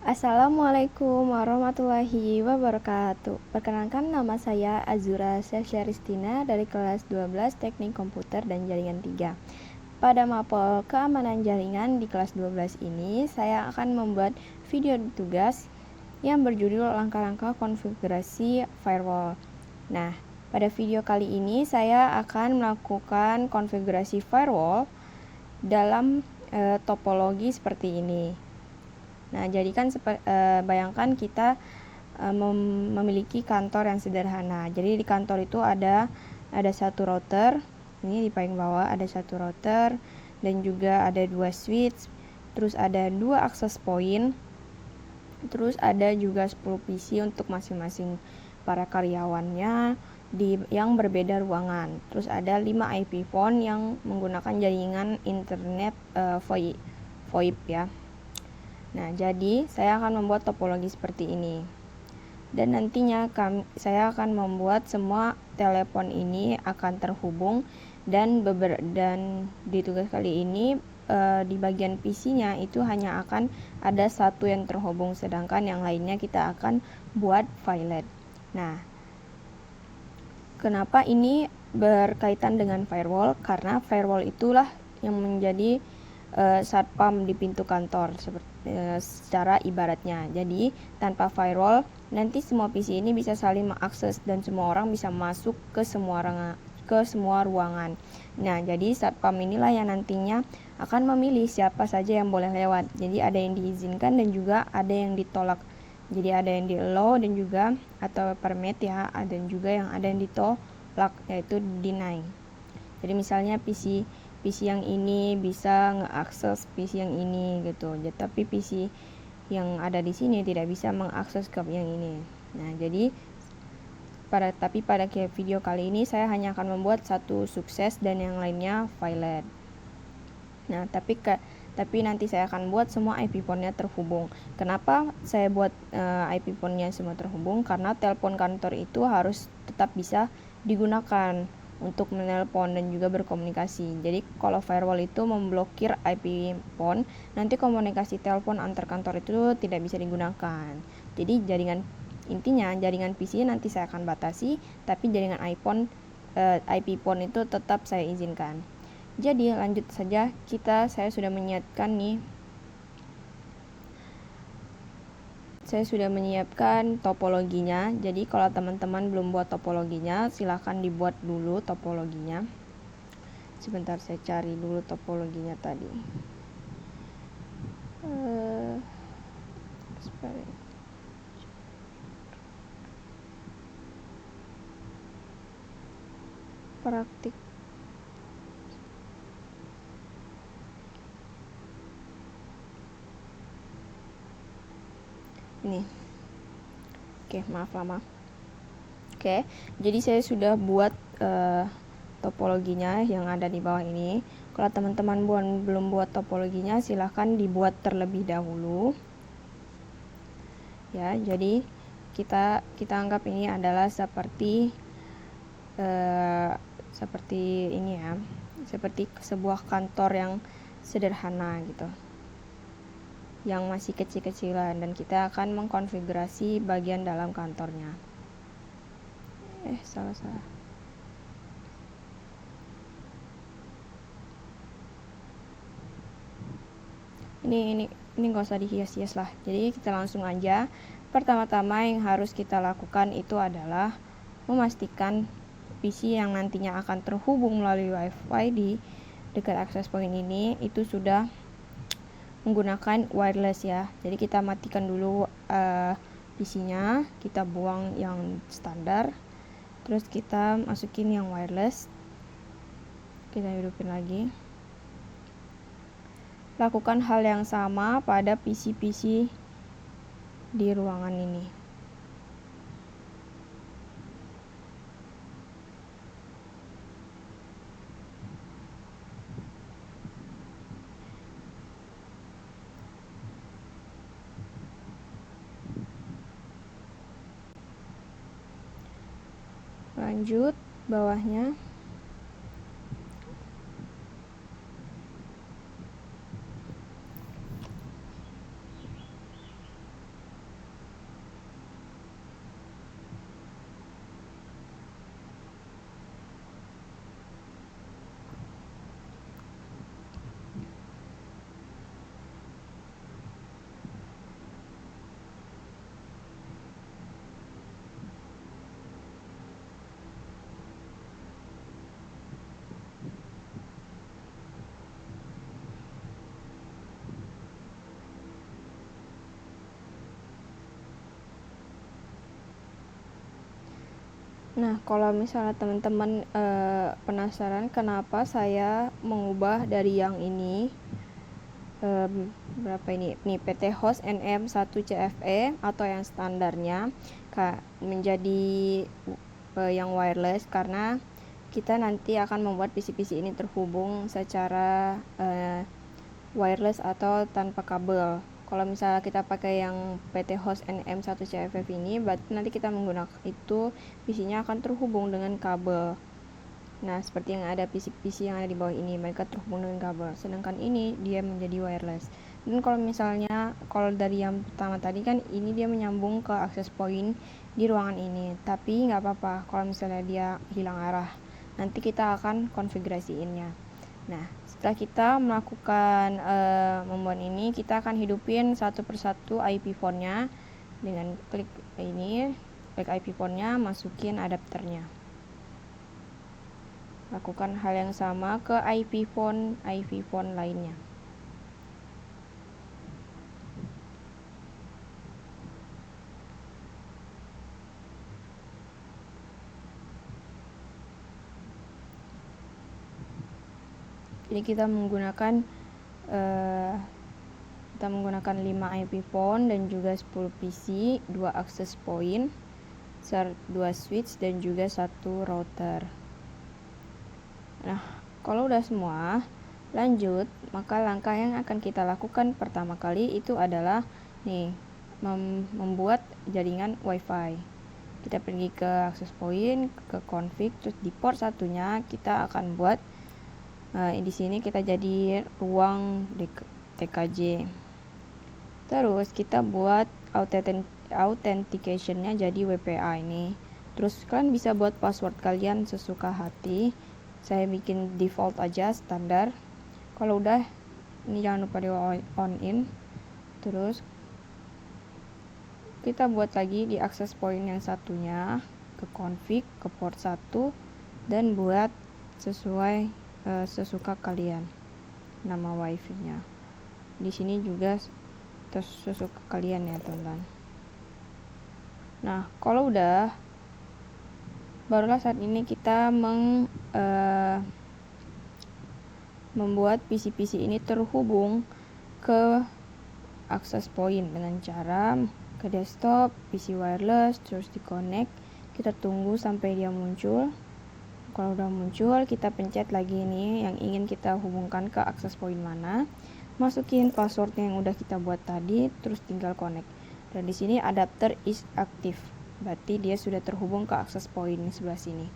Assalamualaikum warahmatullahi wabarakatuh. Perkenalkan, nama saya Azura Syahristina dari kelas 12 Teknik Komputer dan Jaringan 3. Pada mapel keamanan jaringan di kelas 12 ini, saya akan membuat video tugas yang berjudul langkah-langkah konfigurasi firewall. Nah, pada video kali ini saya akan melakukan konfigurasi firewall dalam topologi seperti ini. Nah, jadikan bayangkan kita memiliki kantor yang sederhana. Jadi di kantor itu ada satu router. Ini di paling bawah ada satu router dan juga ada 2 switch. Terus ada 2 access point. Terus ada juga 10 PC untuk masing-masing para karyawannya yang berbeda ruangan. Terus ada 5 IP phone yang menggunakan jaringan internet VoIP ya. Nah, jadi saya akan membuat topologi seperti ini. Dan nantinya saya akan membuat semua telepon ini akan terhubung dan di tugas kali ini di bagian PC-nya itu hanya akan ada satu yang terhubung, sedangkan yang lainnya kita akan buat violet. Nah, kenapa ini berkaitan dengan firewall? Karena firewall itulah yang menjadi satpam di pintu kantor secara ibaratnya. Jadi tanpa firewall nanti semua PC ini bisa saling mengakses dan semua orang bisa masuk ke semua ruangan. Nah, jadi satpam inilah yang nantinya akan memilih siapa saja yang boleh lewat. Jadi ada yang diizinkan dan juga ada yang ditolak. Jadi ada yang di allow dan juga atau permit ya, dan juga yang ada yang ditolak yaitu deny. Jadi misalnya PC yang ini bisa ngeakses PC yang ini gitu. Tapi PC yang ada di sini tidak bisa mengakses ke yang ini. Nah, jadi pada video kali ini saya hanya akan membuat satu sukses dan yang lainnya violet. Nah, tapi nanti saya akan buat semua IP phone-nya terhubung. Kenapa saya buat IP phone-nya semua terhubung? Karena telepon kantor itu harus tetap bisa digunakan untuk menelpon dan juga berkomunikasi. Jadi kalau firewall itu memblokir IP phone, nanti komunikasi telepon antar kantor itu tidak bisa digunakan. Jadi intinya jaringan PC nanti saya akan batasi, tapi jaringan IP phone itu tetap saya izinkan. Jadi lanjut saja, saya sudah menyiapkan nih. Saya sudah menyiapkan topologinya. Jadi kalau teman-teman belum buat topologinya, silahkan dibuat dulu topologinya. Sebentar, saya cari dulu topologinya tadi. Praktik. Ini. Oke, maaf lama. Oke, jadi saya sudah buat topologinya yang ada di bawah ini. Kalau teman-teman belum buat topologinya, silahkan dibuat terlebih dahulu. Ya, jadi kita anggap ini adalah seperti ini ya, seperti sebuah kantor yang sederhana gitu, yang masih kecil-kecilan, dan kita akan mengkonfigurasi bagian dalam kantornya. Salah. Ini nggak usah dihias-hias lah. Jadi kita langsung aja. Pertama-tama yang harus kita lakukan itu adalah memastikan PC yang nantinya akan terhubung melalui WiFi di dekat access point ini itu sudah menggunakan wireless ya. Jadi kita matikan dulu PC-nya, kita buang yang standar, terus kita masukin yang wireless, kita hidupin lagi. Lakukan hal yang sama pada PC-PC di ruangan ini. Lanjut bawahnya. Nah, kalau misalnya teman-teman penasaran kenapa saya mengubah dari yang ini, berapa ini? Nih, PT host NM1CFE atau yang standarnya menjadi yang wireless, karena kita nanti akan membuat PC-PC ini terhubung secara wireless atau tanpa kabel. Kalau misalnya kita pakai yang PT host NM1CFF ini, berarti nanti kita menggunakan itu, PC-nya akan terhubung dengan kabel. Nah, seperti yang ada PC-PC yang ada di bawah ini, mereka terhubung dengan kabel. Sedangkan ini dia menjadi wireless. Dan kalau misalnya, kalau dari yang pertama tadi kan, ini dia menyambung ke access point di ruangan ini. Tapi nggak apa-apa kalau misalnya dia hilang arah. Nanti kita akan konfigurasiinnya. Nah, setelah kita melakukan membuat ini, kita akan hidupin satu persatu IP phone-nya dengan klik ini, klik IP phone-nya, masukin adapternya. Lakukan hal yang sama ke IP phone lainnya. Jadi kita menggunakan 5 IP phone dan juga 10 PC, 2 access point, 2 switch dan juga 1 router. Nah, kalau udah semua, lanjut, maka langkah yang akan kita lakukan pertama kali itu adalah membuat jaringan WiFi. Kita pergi ke access point, ke config, terus di port satunya kita akan buat di sini kita jadi ruang TKJ. Terus kita buat authentication-nya jadi WPA ini. Terus kalian bisa buat password kalian sesuka hati. Saya bikin default aja, standar. Kalau udah, ini jangan lupa di on in. Terus kita buat lagi di access point yang satunya, ke config, ke port 1, dan buat sesuai sesuka kalian nama wifi-nya. Di sini juga sesuka kalian ya, teman-teman. Nah, kalau udah, barulah saat ini kita membuat PC-PC ini terhubung ke access point dengan cara ke desktop, PC wireless, terus di connect. Kita tunggu sampai dia muncul. Kalau udah muncul, kita pencet lagi nih yang ingin kita hubungkan ke access point mana. Masukin passwordnya yang udah kita buat tadi, terus tinggal connect. Dan di sini adapter is active. Berarti dia sudah terhubung ke access point di sebelah sini.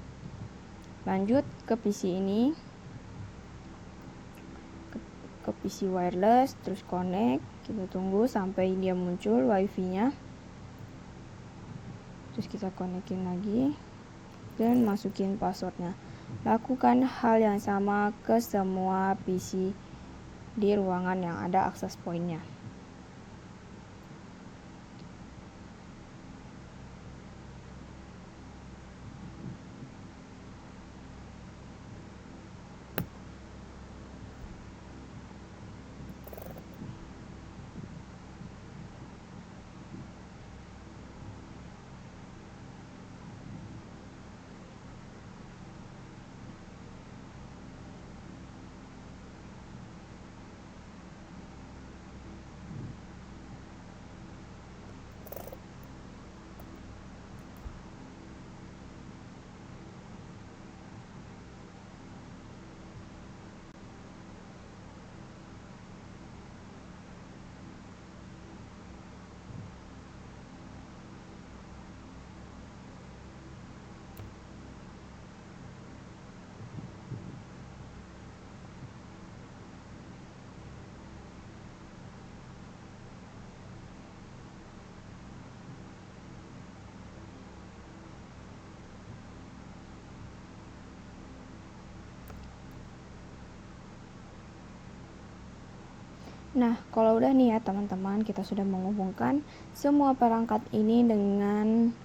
Lanjut ke PC ini. Ke PC wireless, terus connect. Kita tunggu sampai dia muncul wifi-nya. Terus kita connectin lagi dan masukin passwordnya. Lakukan hal yang sama ke semua PC di ruangan yang ada access point-nya. Nah, kalau udah nih ya teman-teman, kita sudah menghubungkan semua perangkat ini dengan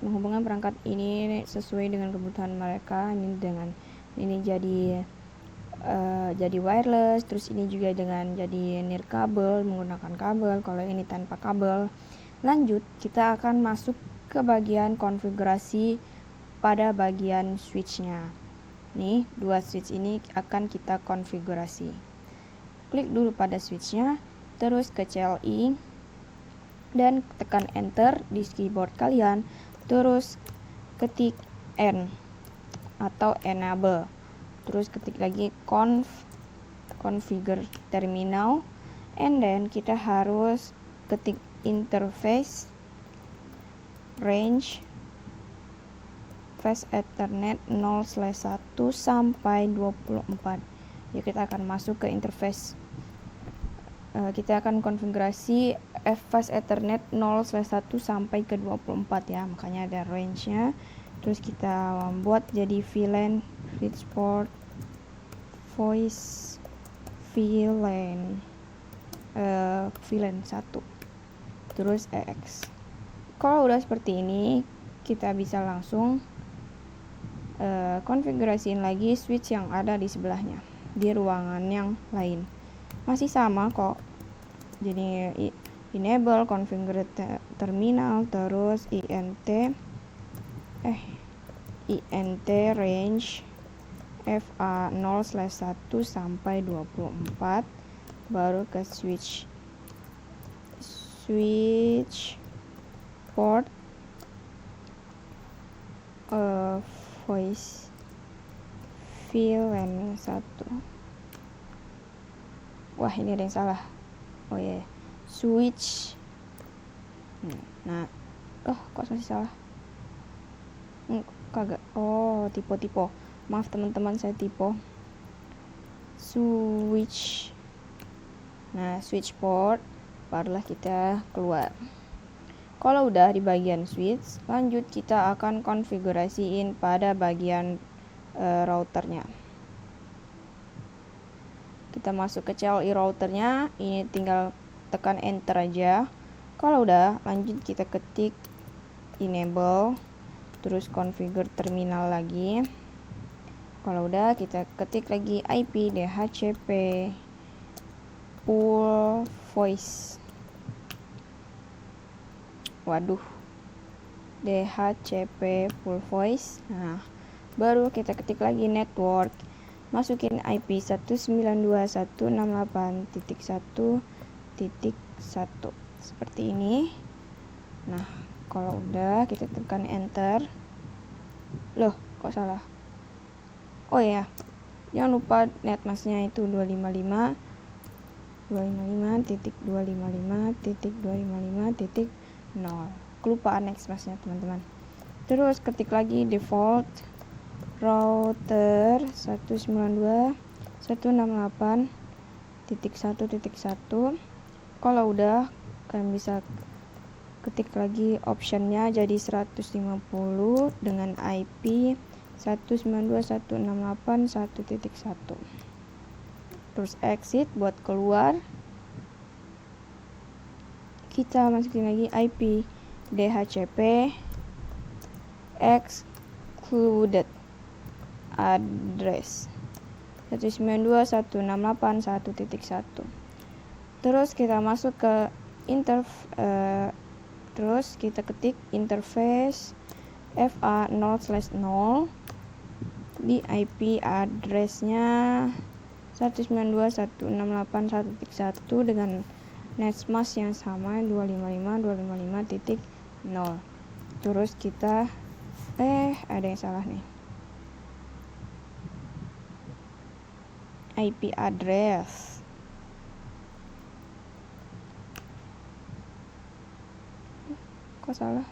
menghubungkan perangkat ini sesuai dengan kebutuhan mereka. Ini jadi wireless, terus ini juga dengan jadi nirkabel, menggunakan kabel. Kalau ini tanpa kabel. Lanjut, kita akan masuk ke bagian konfigurasi pada bagian switchnya. Nih, dua switch ini akan kita konfigurasi. Klik dulu pada switchnya, terus ke CLI, dan tekan enter di keyboard kalian, terus ketik N atau enable, terus ketik lagi configure terminal, and then kita harus ketik interface range fast Ethernet 0/1 sampai 24. Ya, kita akan masuk ke interface. Kita akan konfigurasi fast Ethernet 0/1 sampai ke 24 ya, makanya ada range-nya. Terus kita buat jadi VLAN switchport voice VLAN 1, terus EX. Kalau udah seperti ini, kita bisa langsung konfigurasiin lagi switch yang ada di sebelahnya di ruangan yang lain. Masih sama kok. Jadi enable configure terminal, terus int range FA 0/1 sampai 24, baru ke switch port voice VLAN 1. Wah, ini ada yang salah. Oh ya, switch. Nah, kok masih salah? Kagak. Oh, tipe. Maaf teman-teman, saya tipe. Switch. Nah, switch port, barulah kita keluar. Kalau udah di bagian switch, lanjut kita akan konfigurasiin pada bagian routernya. Kita masuk ke CLI routernya, ini tinggal tekan enter aja. Kalau udah, lanjut kita ketik enable, terus configure terminal lagi. Kalau udah, kita ketik lagi IP DHCP full voice. Waduh, DHCP full voice. Nah, baru kita ketik lagi network, masukin IP 192.168.1.1 seperti ini. Nah, kalau udah, kita tekan enter. Loh, kok salah? Oh ya, jangan lupa netmasknya itu 255.255.255.0. Kelupaan netmasknya teman-teman. Terus ketik lagi default router 192.168.1.1. Kalau udah, kalian bisa ketik lagi optionnya jadi 150 dengan IP 192.168.1.1. Terus exit buat keluar. Kita masukin lagi IP DHCP excluded address 192.168.1.1. Terus kita masuk ke terus kita ketik interface FA 0/0 di IP addressnya 192.168.1.1 dengan netmask yang sama 255.255.0. Terus kita ada yang salah nih, IP address kok salah.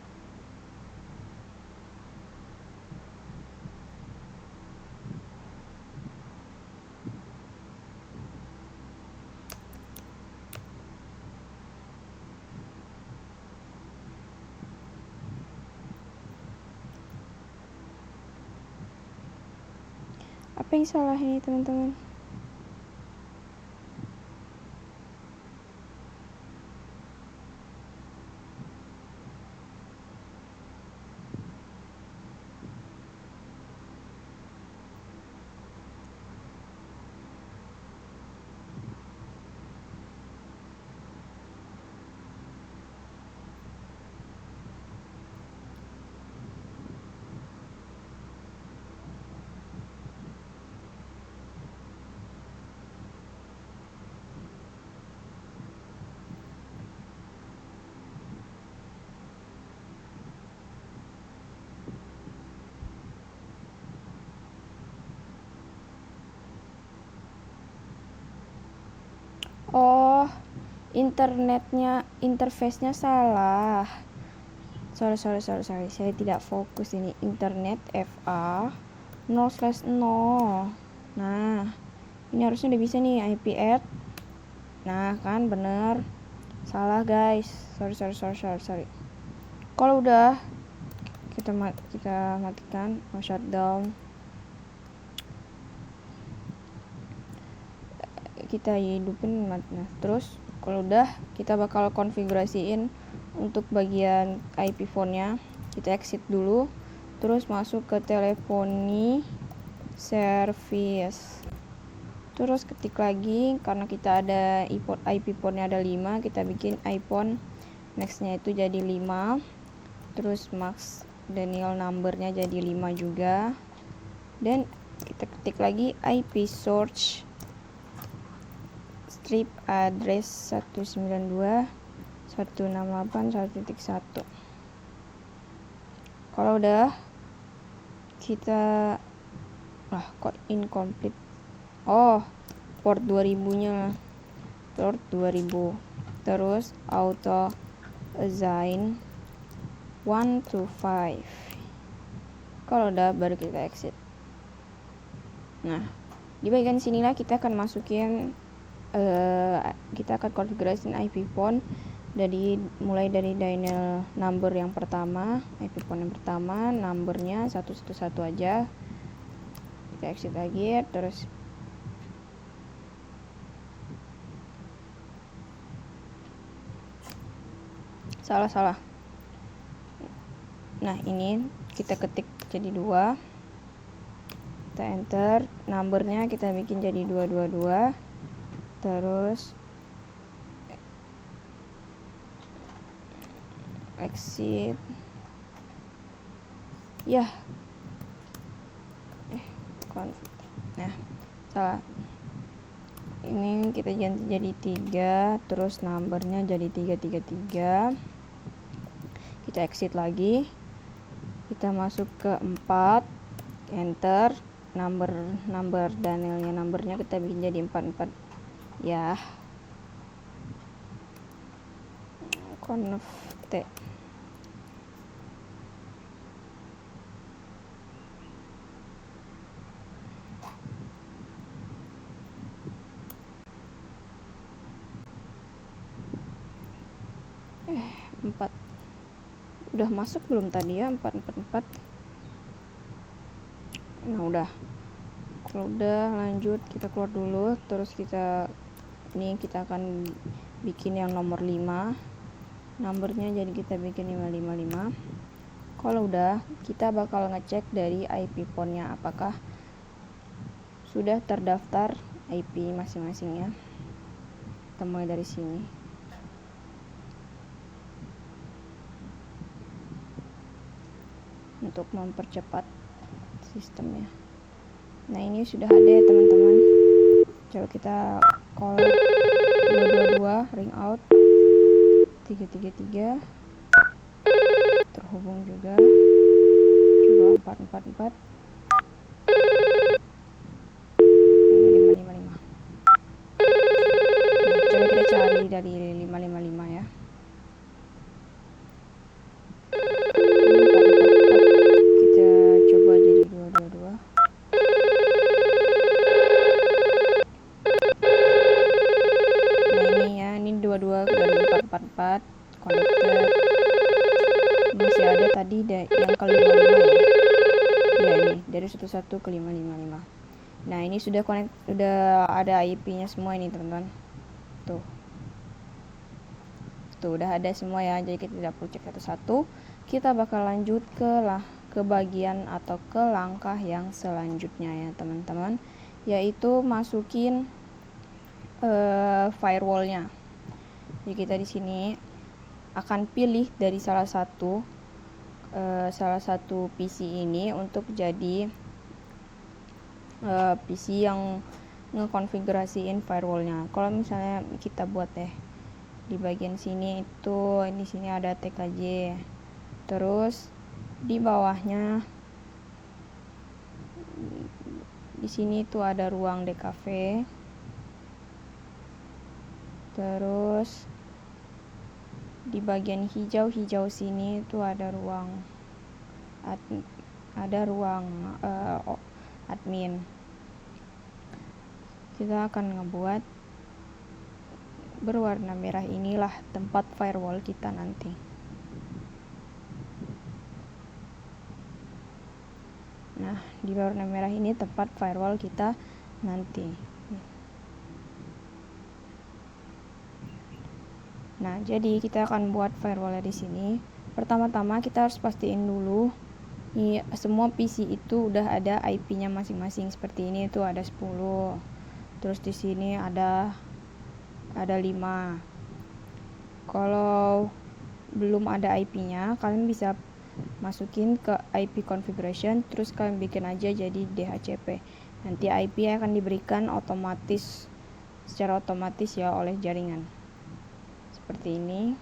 Apa yang salah ini teman-teman? Oh, interface-nya salah. Sorry, saya tidak fokus ini. Internet FA 0/0. Nah, ini harusnya udah bisa nih IP add. Nah, kan bener. Salah, guys. Sorry. Kalau udah kita matikan, shutdown. Kita hidupin. Nah, terus kalau udah kita bakal konfigurasiin untuk bagian IP phone-nya. Kita exit dulu, terus masuk ke teleponi service, terus ketik lagi, karena kita ada IP phone-nya ada 5, kita bikin iPhone next-nya itu jadi 5, terus Max Daniel number-nya jadi 5 juga, dan kita ketik lagi IP source strip address 192.168.1.1. Kalau udah kita kok incomplete. Oh, port 2000-nya. Port 2000. Terus auto assign 1 to 5. Kalau udah baru kita exit. Nah, di bagian sinilah kita akan masukin kita akan konfigurasiin IP phone mulai dari dial number yang pertama, IP phone yang pertama, numbernya 111 aja. Kita exit lagi, terus salah. Nah, ini kita ketik jadi 2, kita enter, numbernya kita bikin jadi 222, terus exit. Nah, salah. Ini kita ganti jadi 3, terus numbernya jadi 333. Kita exit lagi, kita masuk ke 4, enter, number Danielnya, numbernya kita bikin jadi 44 ya. Connect 4. Udah masuk belum tadi ya 444? Nah, udah. Kalau udah lanjut, kita keluar dulu, terus kita akan bikin yang nomor 5, nomornya jadi kita bikin 555. Kalau udah, kita bakal ngecek dari IP phone-nya apakah sudah terdaftar IP masing-masingnya. Kita mulai dari sini. Untuk mempercepat sistemnya. Nah, ini sudah ada ya teman-teman. Coba kita call 222 ring out 333, terhubung juga. Coba 444 ini 555. Nah, coba kita cari dari 555 ya. Kita coba jadi 222. Nah, ini 22 dan 444 connected. Masih ada tadi yang ke 55 ya. Ya, ini dari 11 ke 555. Nah, ini sudah connect, udah ada IP-nya semua ini teman-teman. Tuh udah ada semua ya, jadi kita tidak perlu cek satu-satu. Kita bakal lanjut ke bagian atau ke langkah yang selanjutnya ya teman-teman, yaitu masukin firewallnya. Jadi kita di sini akan pilih dari salah satu PC ini untuk jadi PC yang ngekonfigurasiin firewallnya. Kalau misalnya kita buat di bagian sini itu, di sini ada TKJ, terus di bawahnya di sini itu ada ruang DKV. Terus di bagian hijau-hijau sini itu ada ruang admin. Kita akan ngebuat berwarna merah, inilah tempat firewall kita nanti. Nah, di warna merah ini tempat firewall kita nanti. Nah, jadi kita akan buat firewall di sini. Pertama-tama kita harus pastiin dulu semua PC itu udah ada IP-nya masing-masing. Seperti ini itu ada 10. Terus di sini ada 5. Kalau belum ada IP-nya, kalian bisa masukin ke IP configuration, terus kalian bikin aja jadi DHCP. Nanti IP akan diberikan secara otomatis ya oleh jaringan. Seperti ini,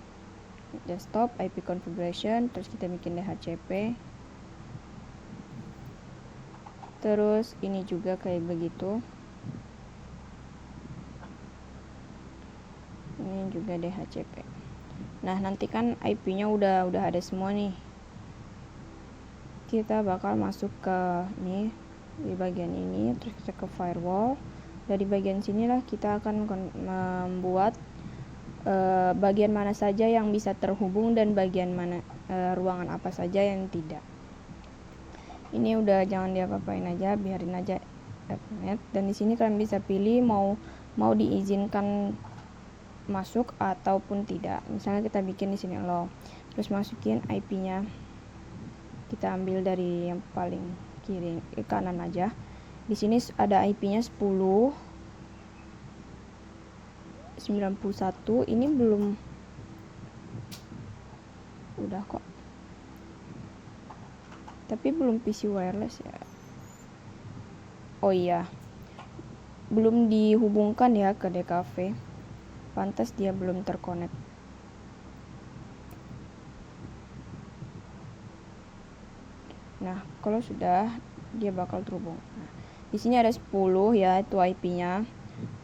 desktop IP configuration, terus kita bikin DHCP. Terus ini juga kayak begitu. Ini juga DHCP. Nah, nanti kan IP-nya udah ada semua nih. Kita bakal masuk ke ini di bagian ini, terus kita ke firewall. Dari bagian sinilah kita akan membuat bagian mana saja yang bisa terhubung dan bagian mana ruangan apa saja yang tidak. Ini udah jangan diapa-apain aja, biarin aja Ethernet. Dan di sini kalian bisa pilih mau diizinkan masuk ataupun tidak. Misalnya kita bikin di sini allow, terus masukin IP-nya. Kita ambil dari yang paling kiri kanan aja. Di sini ada IP-nya 10.91. Ini belum udah kok. Tapi belum PC wireless ya. Oh iya. Belum dihubungkan ya ke DKV. Pantas dia belum terkonek. Nah, kalau sudah dia bakal terhubung. Nah, di sini ada 10 ya, itu IP-nya.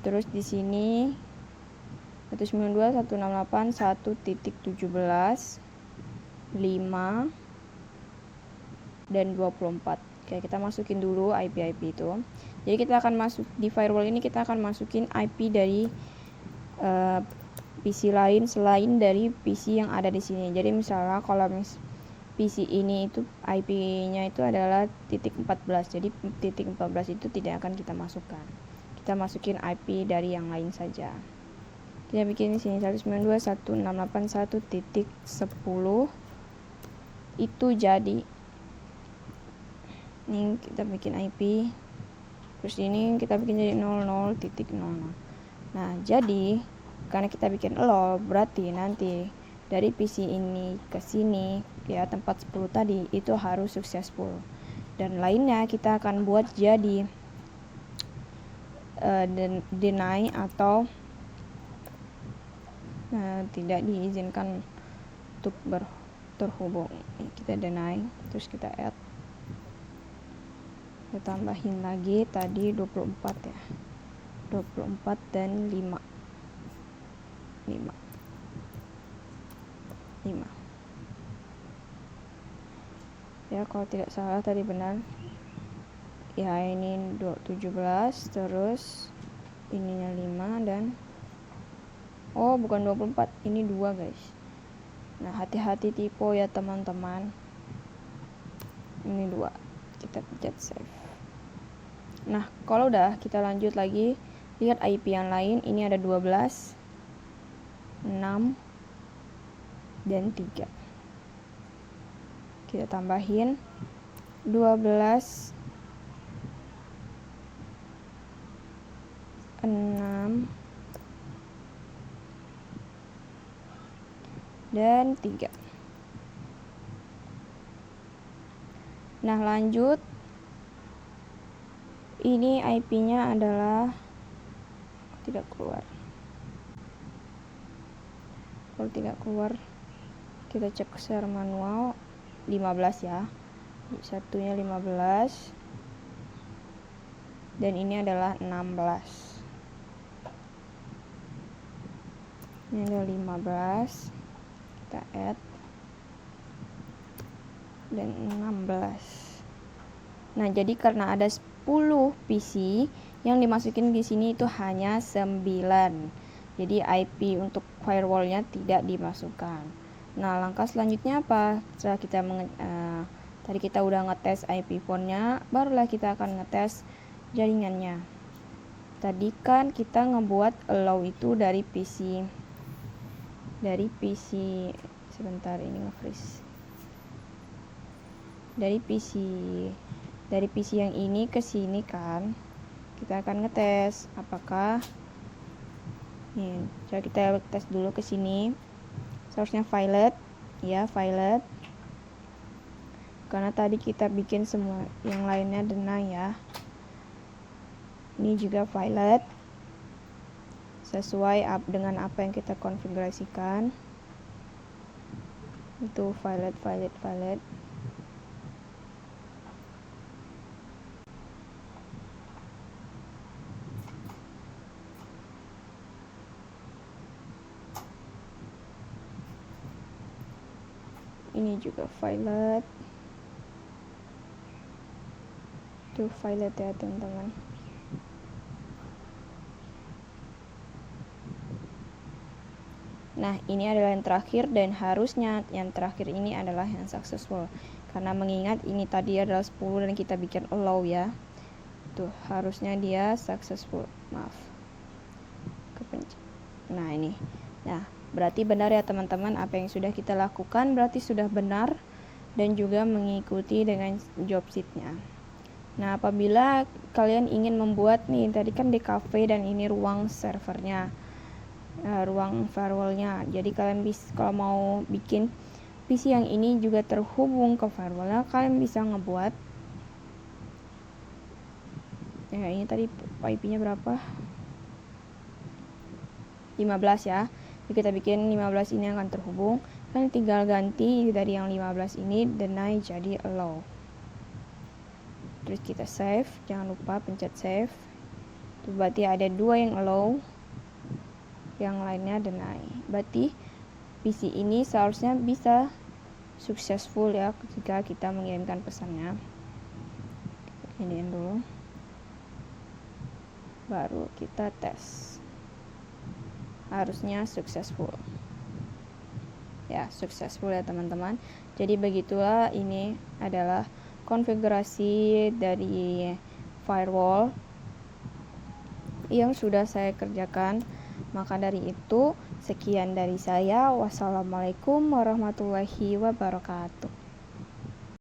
Terus di sini 192.168.1.17 5 dan 24. Oke, kita masukin dulu IP itu. Jadi kita akan masuk di firewall ini, kita akan masukin IP dari PC lain selain dari PC yang ada di sini. Jadi misalnya kalau PC ini itu IP-nya itu adalah .14. Jadi .14 itu tidak akan kita masukkan. Kita masukin IP dari yang lain saja. Kita bikin di sini 192.168.1.10 itu jadi. Ini kita bikin IP. Terus ini kita bikin jadi 00.00. Nah, jadi karena kita bikin allow, berarti nanti dari PC ini ke sini ya tempat 10 tadi itu harus successful. Dan lainnya kita akan buat jadi deny atau tidak diizinkan untuk terhubung. Kita deny, terus kita add. Kita tambahin lagi tadi 24 ya. 24 dan 5. Ya, kalau tidak salah tadi benar. Ya, ini 17, terus ininya 5 dan bukan 24, ini 2 guys. Nah, hati-hati tipe ya teman-teman. Ini 2. Kita pencet save. Nah, kalau udah kita lanjut lagi, lihat IP yang lain. Ini ada 12, 6 dan 3. Kita tambahin 12, 6 dan 3. Nah, lanjut. Ini IP-nya adalah tidak keluar. Kalau tidak keluar, kita cek share manual 15 ya. Satunya 15 dan ini adalah 16. Ini ada 15, kita add, dan 16. Nah, jadi karena ada 10 PC, yang dimasukin di sini itu hanya 9. Jadi IP untuk firewallnya tidak dimasukkan. Nah, langkah selanjutnya apa? Setelah kita tadi kita udah ngetes IP phone-nya, barulah kita akan ngetes jaringannya. Tadi kan kita ngebuat allow itu dari PC sebentar, ini nge-freeze. Dari PC yang ini ke sini kan, kita akan ngetes apakah nih. Coba kita tes dulu ke sini. Source-nya violet, ya violet. Karena tadi kita bikin semua yang lainnya deny ya. Ini juga violet. Sesuai dengan apa yang kita konfigurasikan. Itu violet. Ini juga violet. Itu violet ya teman-teman. Nah, ini adalah yang terakhir dan harusnya yang terakhir ini adalah yang successful. Karena mengingat ini tadi adalah 10 dan kita bikin allow ya. Tuh, harusnya dia successful. Maaf. Kepencet. Nah, ini. Nah, berarti benar ya teman-teman, apa yang sudah kita lakukan berarti sudah benar dan juga mengikuti dengan job sheet-nya. Nah, apabila kalian ingin membuat nih, tadi kan di cafe dan ini ruang servernya, ruang firewallnya. Jadi kalian bisa, kalau mau bikin PC yang ini juga terhubung ke firewallnya, kalian bisa ngebuat. Ya, ini tadi IP-nya berapa? 15 ya. Jadi kita bikin 15 ini akan terhubung. Kalian tinggal ganti dari yang 15 ini deny jadi allow. Terus kita save, jangan lupa pencet save. Itu berarti ada 2 yang allow, yang lainnya deny. Berarti PC ini seharusnya bisa successful ya ketika kita mengirimkan pesannya. Iniin dulu, baru kita tes. Harusnya successful ya, successful ya teman-teman. Jadi begitulah, ini adalah konfigurasi dari firewall yang sudah saya kerjakan. Maka dari itu, sekian dari saya. Wassalamualaikum warahmatullahi wabarakatuh.